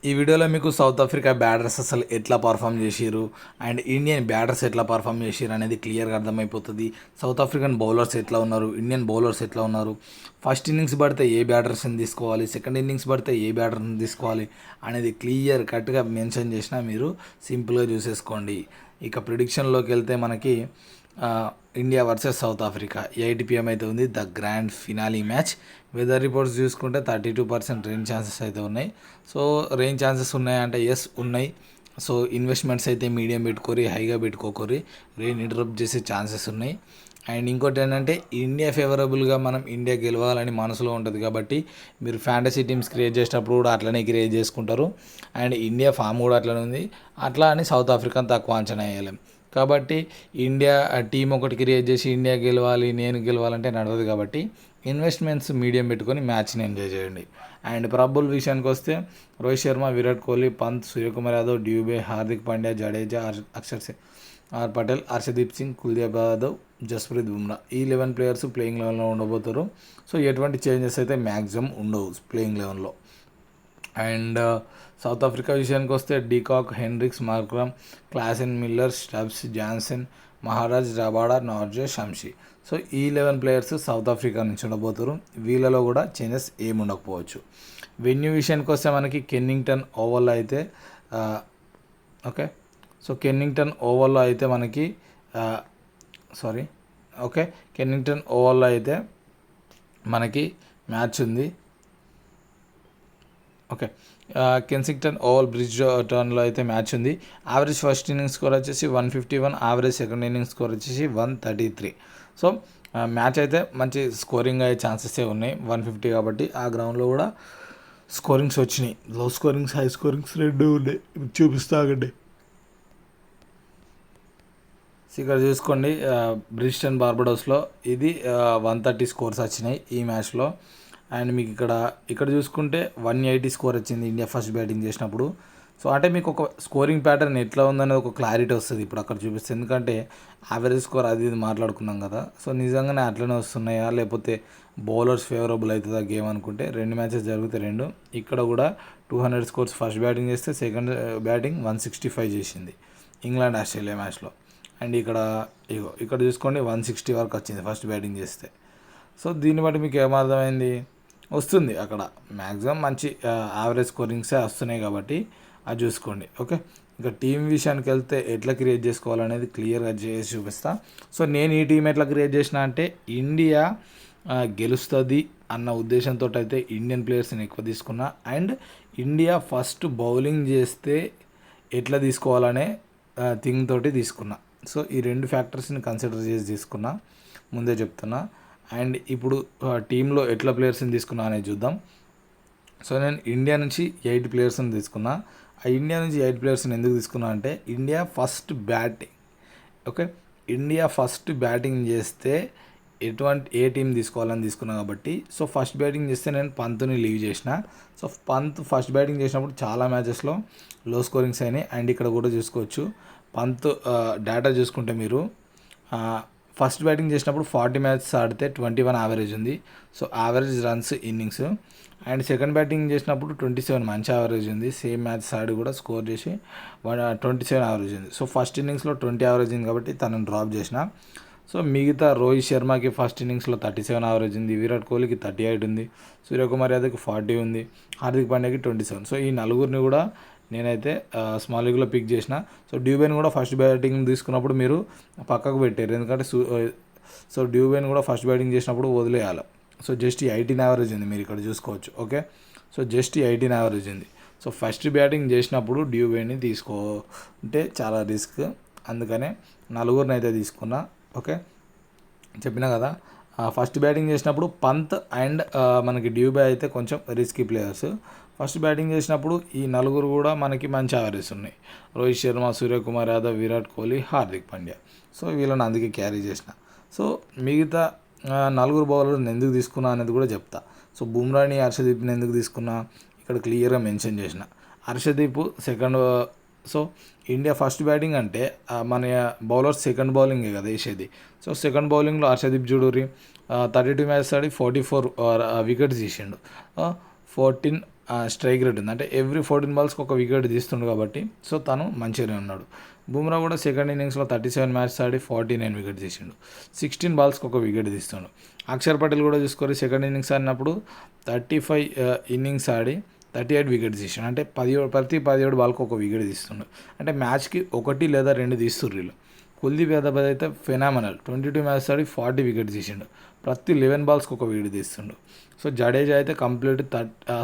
ఈ వీడియోలో మీకు సౌత్ ఆఫ్రికా బ్యాటర్స్ అసలు ఎట్లా పర్ఫామ్ చేసిర్రు అండ్ ఇండియన్ బ్యాటర్స్ ఎట్లా పర్ఫామ్ చేసిర్రు అనేది క్లియర్గా అర్థమైపోతుంది. సౌత్ ఆఫ్రికన్ బౌలర్స్ ఎట్లా ఉన్నారు, ఇండియన్ బౌలర్స్ ఎట్లా ఉన్నారు, ఫస్ట్ ఇన్నింగ్స్ పడితే ఏ బ్యాటర్స్ని తీసుకోవాలి, సెకండ్ ఇన్నింగ్స్ పడితే ఏ బ్యాటర్ని తీసుకోవాలి అనేది క్లియర్ కట్గా మెన్షన్ చేసినా మీరు సింపుల్గా చూసేసుకోండి. ఇక ప్రిడిక్షన్లోకి వెళ్తే మనకి India versus South Africa 8 PM అయితే ఉంది the grand finale match. Weather reports చూసుకుంటే 32% రెయిన్ ఛాన్సెస్ అయితే ఉన్నాయి. సో రెయిన్ ఛాన్సెస్ ఉన్నాయంటే ఎస్ ఉన్నాయి. సో ఇన్వెస్ట్మెంట్స్ అయితే మీడియం పెట్టుకోరి, హైగా పెట్టుకోకూరి, రెయిన్ ఇంటరప్ట్ చేసే ఛాన్సెస్ ఉన్నాయి. అండ్ ఇంకోటి ఏంటంటే ఇండియా ఫేవరబుల్గా మనం ఇండియా గెలవాలని మనసులో ఉంటుంది కాబట్టి మీరు ఫ్యాంటసీ టీమ్స్ క్రియేట్ చేసేటప్పుడు కూడా అట్లనే క్రియేట్ చేసుకుంటారు. అండ్ ఇండియా ఫామ్ కూడా అట్లనే ఉంది. అట్లా అని సౌత్ ఆఫ్రికాని తక్కువ అంచనా వేయలేం. కాబట్టి ఇండియా టీం ఒకటి క్రియేట్ చేసి ఇండియా గెలవాలి నేను గెలవాలంటే నడవదు. కాబట్టి ఇన్వెస్ట్మెంట్స్ మీడియం పెట్టుకొని మ్యాచ్ని ఎంజాయ్ చేయండి. అండ్ ప్రాబబుల్ విషయానికి వస్తే రోహిత్ శర్మ, విరాట్ కోహ్లీ, పంత్, సూర్యకుమార్ యాదవ్, డ్యూబే, హార్దిక్ పాండ్యా, జడేజా, అక్షర్ ఆర్ పటేల్, హర్షదీప్ సింగ్, కుల్దీప్ యాదవ్, జస్ప్రీత్ బుమ్రా ఈ 11 ప్లేయర్స్ ప్లేయింగ్ లెవెన్లో ఉండబోతారు. సో ఎటువంటి చేంజెస్ అయితే మ్యాక్సిమం ఉండవు ప్లేయింగ్ లెవెన్లో. అండ్ సౌత్ ఆఫ్రికా విషయానికి వస్తే de Kock, Hendricks, Markram, Klaasen, Miller, Stubbs, Jansen, Maharaj, Rabada, Nortje, Shamsi. So ఈ 11 ప్లేయర్స్ సౌత్ ఆఫ్రికా నుంచి ఉండబోతారు. వీళ్ళలో కూడా చేంజెస్ ఏమి ఉండకపోవచ్చు. వెన్యూ విషయానికి వస్తే మనకి కెన్నింగ్టన్ ఓవర్లో అయితే ఓకే. సో కెన్నింగ్టన్ ఓవర్లో అయితే మనకి కెన్నింగ్టన్ ఓవర్లో అయితే మనకి మ్యాచ్ ఉంది. ఓకే. కెన్సింగ్టన్ ఓవల్ బ్రిడ్జ్ టర్న్లో అయితే మ్యాచ్ ఉంది. యావరేజ్ ఫస్ట్ ఇన్నింగ్స్ స్కోర్ వచ్చేసి 151, యావరేజ్ సెకండ్ ఇన్నింగ్స్ స్కోర్ వచ్చేసి 133. సో మ్యాచ్ అయితే మంచి స్కోరింగ్ అయ్యే ఛాన్సెస్ ఉన్నాయి 150 కాబట్టి. ఆ గ్రౌండ్లో కూడా స్కోరింగ్స్ వచ్చినాయి, లో స్కోరింగ్స్, హై స్కోరింగ్స్ రెండు ఉన్నాయి. చూపిస్తాగండి. ఇక్కడ చూసుకోండి, బ్రిస్టన్ బార్బడోస్లో ఇది 130 స్కోర్స్ వచ్చినాయి ఈ మ్యాచ్లో. అండ్ మీకు ఇక్కడ చూసుకుంటే 180 స్కోర్ వచ్చింది ఇండియా ఫస్ట్ బ్యాటింగ్ చేసినప్పుడు. సో అంటే మీకు ఒక స్కోరింగ్ ప్యాటర్న్ ఎట్లా ఉందనేది ఒక క్లారిటీ వస్తుంది ఇప్పుడు అక్కడ చూపిస్తే. ఎందుకంటే యావరేజ్ స్కోర్ అది ఇది మాట్లాడుకున్నాం కదా. సో నిజంగానే అట్లనే వస్తున్నాయా లేకపోతే బౌలర్స్ ఫేవరబుల్ అవుతుందా గేమ్ అనుకుంటే 2 మ్యాచెస్ జరిగితే 2 ఇక్కడ కూడా 200 స్కోర్స్ ఫస్ట్ బ్యాటింగ్ చేస్తే సెకండ్ బ్యాటింగ్ 165 చేసింది ఇంగ్లాండ్ ఆస్ట్రేలియా మ్యాచ్లో. అండ్ ఇక్కడ చూసుకోండి 160 వరకు వచ్చింది ఫస్ట్ బ్యాటింగ్ చేస్తే. సో దీన్ని బట్టి మీకు ఏమర్థమైంది, వస్తుంది అక్కడ మ్యాక్సిమం మంచి యావరేజ్ స్కోరింగ్సే వస్తున్నాయి కాబట్టి అది చూసుకోండి. ఓకే. ఇంకా టీం విషయానికి వెళ్తే ఎట్లా క్రియేట్ చేసుకోవాలనేది క్లియర్గా చేసి చూపిస్తా. సో నేను ఈ టీం ఎట్లా క్రియేట్ చేసిన అంటే ఇండియా గెలుస్తుంది అన్న ఉద్దేశంతో అయితే ఇండియన్ ప్లేయర్స్ని ఎక్కువ తీసుకున్నా. అండ్ ఇండియా ఫస్ట్ బౌలింగ్ చేస్తే ఎట్లా తీసుకోవాలనే థింగ్ తోటి తీసుకున్నా. సో ఈ 2 ఫ్యాక్టర్స్ని కన్సిడర్ చేసి తీసుకున్నా, ముందే చెప్తున్నా. అండ్ ఇప్పుడు టీంలో ఎట్లా ప్లేయర్స్ని తీసుకున్నా అనేది చూద్దాం. సో నేను ఇండియా నుంచి 8 ప్లేయర్స్ని తీసుకున్నా. ఆ ఇండియా నుంచి 8 ప్లేయర్స్ని ఎందుకు తీసుకున్నా అంటే India first batting, okay, India first batting చేస్తే ఏ టీం తీసుకోవాలని తీసుకున్నా కాబట్టి. సో ఫస్ట్ బ్యాటింగ్ చేస్తే నేను పంత్ని లీవ్ చేసిన. సో పంత్ ఫస్ట్ బ్యాటింగ్ చేసినప్పుడు చాలా మ్యాచెస్లో లో స్కోరింగ్స్ అయినాయి. అండ్ ఇక్కడ కూడా చూసుకోవచ్చు పంత్ డేటా చూసుకుంటే మీరు ఫస్ట్ బ్యాటింగ్ చేసినప్పుడు 40 మ్యాచెస్ ఆడితే 21 యావరేజ్ ఉంది. So average runs innings. And second batting చేసినప్పుడు 27 మంచి యావరేజ్ ఉంది. సేమ్ మ్యాచెస్ ఆడి కూడా స్కోర్ చేసి 27 యావరేజ్ ఉంది. సో ఫస్ట్ ఇన్నింగ్స్లో 20 యావరేజ్ ఉంది కాబట్టి తనని డ్రాప్ చేసిన. సో మిగతా రోహిత్ శర్మకి ఫస్ట్ ఇన్నింగ్స్లో 37 యావరేజ్ ఉంది, విరాట్ కోహ్లీకి 38 ఉంది, సూర్యకుమార్ యాదవ్కి 40 ఉంది, హార్దిక్ పాండ్యాకి 27. సో ఈ నలుగురిని కూడా నేనైతే స్మాల్ లీగ్లో పిక్ చేసిన. సో డ్యూబెన్ కూడా ఫస్ట్ బ్యాటింగ్ తీసుకున్నప్పుడు మీరు పక్కకు పెట్టారు, ఎందుకంటే సో డ్యూబెన్ కూడా ఫస్ట్ బ్యాటింగ్ చేసినప్పుడు వదిలేయాలి. సో జస్ట్ 18 యావరేజ్ ఉంది, మీరు ఇక్కడ చూసుకోవచ్చు. ఓకే. సో జస్ట్ 18 యావరేజ్ ఉంది. సో ఫస్ట్ బ్యాటింగ్ చేసినప్పుడు డ్యూబెన్ని తీసుకుంటే చాలా రిస్క్, అందుకనే నలుగురిని అయితే తీసుకున్నా. ఓకే, చెప్పినా కదా. ఫస్ట్ బ్యాటింగ్ చేసినప్పుడు పంత్ అండ్ మనకి డ్యూబే అయితే కొంచెం రిస్కీ ప్లేయర్స్. ఫస్ట్ బ్యాటింగ్ చేసినప్పుడు ఈ నలుగురు కూడా మనకి మంచి యావరేజ్ ఉన్నాయి, రోహిత్ శర్మ, సూర్యకుమార్ యాదవ్, విరాట్ కోహ్లీ, హార్దిక్ పాండ్యా. సో వీళ్ళని అందుకే క్యారీ చేసిన. సో మిగతా నలుగురు బౌలర్ని ఎందుకు తీసుకున్నా అనేది కూడా చెప్తా. సో బుమ్రాని, హర్షదీప్ని ఎందుకు తీసుకున్నా ఇక్కడ క్లియర్గా మెన్షన్ చేసిన. Harshdeep second. So India first batting అంటే మన బౌలర్స్ సెకండ్ బౌలింగే కదా వేసేది. సో సెకండ్ బౌలింగ్లో హర్షదీప్ జుడూరి 32 మ్యాచెస్ ఆడి 44 వికెట్స్ తీసిండు, 14 స్ట్రైక్ రేట్ ఉంది, అంటే ఎవ్రీ 14 బాల్స్కి ఒక వికెట్ తీస్తుండు కాబట్టి సో తను మంచిగానే ఉన్నాడు. బుమ్రా కూడా సెకండ్ ఇన్నింగ్స్లో 37 మ్యాచెస్ ఆడి 49 వికెట్ తీసిండు, 16 బాల్స్కి ఒక వికెట్ తీస్తుండు. అక్షర్ పటేల్ కూడా చూసుకొని సెకండ్ ఇన్నింగ్స్ ఆడినప్పుడు 35 ఇన్నింగ్స్ ఆడి 38 వికెట్స్ తీసిండు, అంటే ప్రతి 17 బాల్కి ఒక వికెట్ తీస్తుండు, అంటే మ్యాచ్కి 1 లేదా 2 తీస్తుర్రు వీళ్ళు. కుల్దీప్ యాదవ్ అయితే ఫెనామినల్ 22 మ్యాచెస్ ఆడి 40 వికెట్స్ తీసిండు, ప్రతి 11 బాల్స్కి ఒక వికెట్ తీస్తుండు. సో జడేజా అయితే కంప్లీట్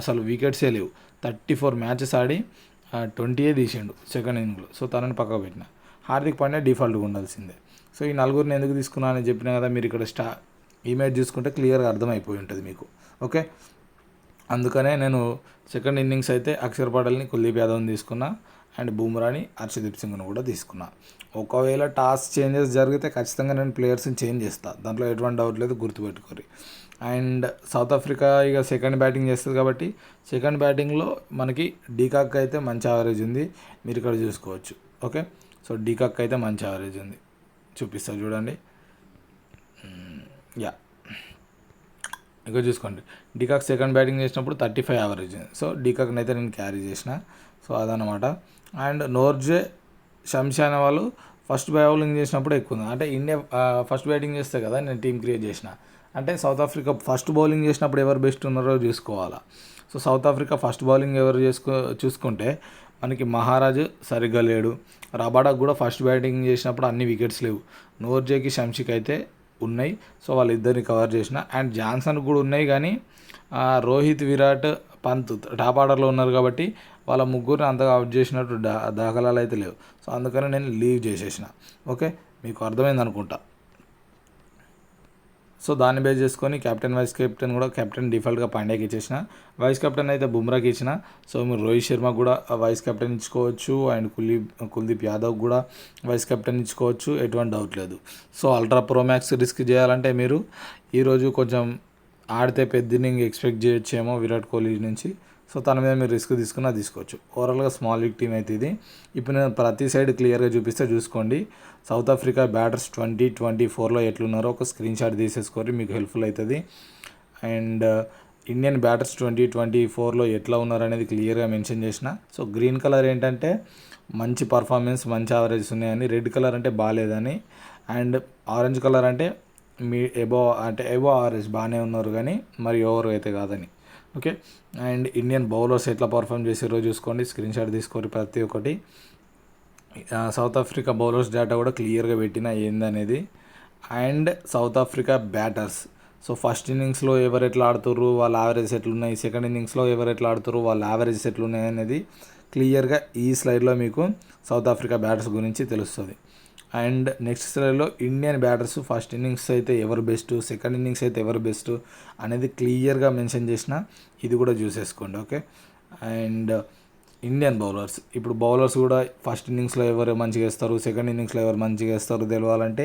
అసలు వికెట్సే లేవు, 34 మ్యాచెస్ ఆడి 20 తీసిండు సెకండ్ ఇన్నింగ్లో, సో తనని పక్కకు పెట్టిన. హార్దిక్ పాండ్యా డిఫాల్ట్గా ఉండాల్సిందే. సో ఈ నలుగురిని ఎందుకు తీసుకున్నానని చెప్పినా కదా, మీరు ఇక్కడ ఇమేజ్ చూసుకుంటే క్లియర్గా అర్థమైపోయి ఉంటుంది మీకు. ఓకే, అందుకనే నేను సెకండ్ ఇన్నింగ్స్ అయితే అక్షర్ పటేల్ని, కుల్దీప్ యాదవ్ని తీసుకున్నా, అండ్ బుమ్రాని, హర్షదీప్ సింగ్ను కూడా తీసుకున్నా. ఒకవేళ టాస్ చేంజెస్ జరిగితే ఖచ్చితంగా నేను ప్లేయర్స్ని చేంజ్ చేస్తాను, దాంట్లో ఎటువంటి డౌట్ లేదు, గుర్తుపెట్టుకోరి. అండ్ సౌత్ ఆఫ్రికా ఇక సెకండ్ బ్యాటింగ్ చేస్తుంది కాబట్టి సెకండ్ బ్యాటింగ్లో మనకి డీకాక్ అయితే మంచి యావరేజ్ ఉంది, మీరు ఇక్కడ చూసుకోవచ్చు. ఓకే, సో డీకాక్ అయితే మంచి యావరేజ్ ఉంది, చూపిస్తా చూడండి. యా, ఇక్కడ చూసుకోండి, డీకాక్ సెకండ్ బ్యాటింగ్ చేసినప్పుడు 35 యావరేజ్ ఉంది. సో డీకాక్ని అయితే నేను క్యారీ చేసిన, సో అదనమాట. అండ్ నోర్జే, షంషీ అనే వాళ్ళు ఫస్ట్ బౌలింగ్ చేసినప్పుడు ఎక్కువ ఉంది, అంటే ఇండియా ఫస్ట్ బ్యాటింగ్ చేస్తే కదా నేను టీం క్రియేట్ చేసిన, అంటే సౌత్ ఆఫ్రికా ఫస్ట్ బౌలింగ్ చేసినప్పుడు ఎవరు బెస్ట్ ఉన్నారో చూసుకోవాలా. So south Africa first bowling ఎవరు చూసుకుంటే మనకి మహారాజ్ సరిగ్గా లేడు, రబాడాకు కూడా ఫస్ట్ బ్యాటింగ్ చేసినప్పుడు అన్ని వికెట్స్ లేవు, నోర్జేకి షంషీకి అయితే ఉన్నాయి, సో వాళ్ళిద్దరిని కవర్ చేసిన. అండ్ జాన్సన్ కూడా ఉన్నాయి, కానీ రోహిత్, విరాట్, పంత్ టాప్ ఆర్డర్లో ఉన్నారు కాబట్టి వాళ్ళ ముగ్గురిని అంతగా అవుట్ చేసినట్టు దాఖలాలు అయితే లేవు, సో అందుకని నేను లీవ్ చేసేసిన. ఓకే, మీకు అర్థమైంది అనుకుంటా. సో దాన్ని బేస్ చేసుకొని కెప్టెన్, వైస్ కెప్టెన్ కూడా కెప్టెన్ డిఫాల్ట్గా పాండ్యాకి ఇచ్చేసిన, వైస్ కెప్టెన్ అయితే బుమ్రాకి ఇచ్చిన. సో మీరు రోహిత్ శర్మ కూడా వైస్ కెప్టెన్ ఇచ్చుకోవచ్చు, అండ్ కుల్దీప్ యాదవ్ కూడా వైస్ కెప్టెన్ ఇచ్చుకోవచ్చు, ఎటువంటి డౌట్ లేదు. So ultra pro max risk చేయాలంటే మీరు ఈరోజు కొంచెం ఆడితే పెద్ద ఇన్నింగ్ ఎక్స్పెక్ట్ చేయొచ్చేమో విరాట్ కోహ్లీ నుంచి, సో తన మీద మీరు రిస్క్ తీసుకున్నా తీసుకోవచ్చు. ఓవరాల్గా స్మాల్ లీగ్ టీం అయితే ఇది. ఇప్పుడు నేను ప్రతి సైడ్ క్లియర్గా చూపిస్తే చూసుకోండి. సౌత్ ఆఫ్రికా బ్యాటర్స్ 2024లో ఎట్లున్నారో ఒక స్క్రీన్ షాట్ తీసేసుకోరి, మీకు హెల్ప్ఫుల్ అవుతుంది. అండ్ ఇండియన్ బ్యాటర్స్ 2024లో ఎట్లా ఉన్నారు అనేది క్లియర్గా మెన్షన్ చేసిన. సో గ్రీన్ కలర్ ఏంటంటే మంచి పర్ఫార్మెన్స్, మంచి యావరేజ్ ఉన్నాయని, రెడ్ కలర్ అంటే బాగాలేదని, అండ్ ఆరెంజ్ కలర్ అంటే ఎబో యావరేజ్ బాగానే ఉన్నారు కానీ మరి ఓవర్ అయితే కాదని. ఓకే, అండ్ ఇండియన్ బౌలర్స్ ఎట్లా పర్ఫామ్ చేసారో చూసుకోండి, స్క్రీన్ షాట్ తీసుకోండి ప్రతి ఒక్కటి. సౌత్ ఆఫ్రికా బౌలర్స్ డేటా కూడా క్లియర్గా పెట్టిన ఏందనేది. And South Africa batters, so first ఇన్నింగ్స్లో ఎవరు ఎట్లా ఆడుతుర్రు, వాళ్ళ యావరేజ్ ఎట్లున్నాయి, సెకండ్ ఇన్నింగ్స్లో ఎవరు ఎట్లా ఆడుతుర్రు, వాళ్ళ యావరేజెస్ ఎట్లున్నాయి అనేది క్లియర్గా ఈ స్లైడ్లో మీకు సౌత్ ఆఫ్రికా బ్యాటర్స్ గురించి తెలుస్తుంది. అండ్ నెక్స్ట్ స్లైడ్లో ఇండియన్ బ్యాటర్స్ ఫస్ట్ ఇన్నింగ్స్ అయితే ఎవరు బెస్ట్, సెకండ్ ఇన్నింగ్స్ అయితే ఎవరు బెస్ట్ అనేది క్లియర్గా మెన్షన్ చేసిన, ఇది కూడా చూసేసుకోండి. ఓకే, అండ్ ఇండియన్ బౌలర్స్, ఇప్పుడు బౌలర్స్ కూడా ఫస్ట్ ఇన్నింగ్స్లో ఎవరు మంచిగా వేస్తారు, సెకండ్ ఇన్నింగ్స్లో ఎవరు మంచిగా వేస్తారు తెలవాలంటే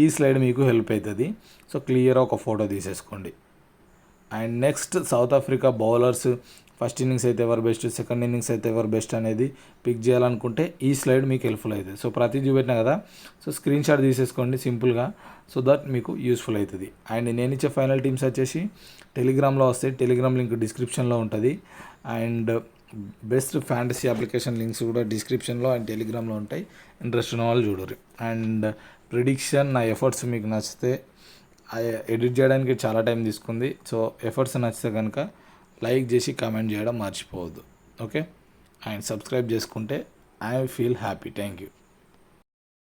ఈ స్లైడ్ మీకు హెల్ప్ అవుతుంది. సో క్లియర్గా ఒక ఫోటో తీసేసుకోండి. And next south Africa bowlers first innings అయితే ఎవరు బెస్ట్, సెకండ్ ఇన్నింగ్స్ అయితే ఎవరు బెస్ట్ అనేది పిక్ చేయాలనుకుంటే ఈ స్లైడ్ మీకు హెల్ప్ఫుల్ అవుతుంది. సో ప్రతి చూపెట్టినా కదా, సో స్క్రీన్ షాట్ తీసేసుకోండి సింపుల్గా, సో దట్ మీకు యూస్ఫుల్ అవుతుంది. అండ్ నేను ఇచ్చే ఫైనల్ టీమ్స్ వచ్చేసి టెలిగ్రామ్లో వస్తాయి, టెలిగ్రామ్ లింక్ డిస్క్రిప్షన్లో ఉంటుంది. And best fantasy application links కూడా డిస్క్రిప్షన్లో అండ్ టెలిగ్రామ్లో ఉంటాయి, ఇంట్రెస్ట్ ఉన్న వాళ్ళు చూడరు. అండ్ ప్రిడిక్షన్, నా ఎఫర్ట్స్ మీకు నచ్చితే, ఎడిట్ చేయడానికి చాలా టైం తీసుకుంది, సో ఎఫర్ట్స్ నచ్చితే కనుక లైక్ చేసి కామెంట్ చేయడం మర్చిపోవద్దు. ఓకే, అండ్ సబ్స్క్రైబ్ చేసుకుంటే I feel happy. Thank you.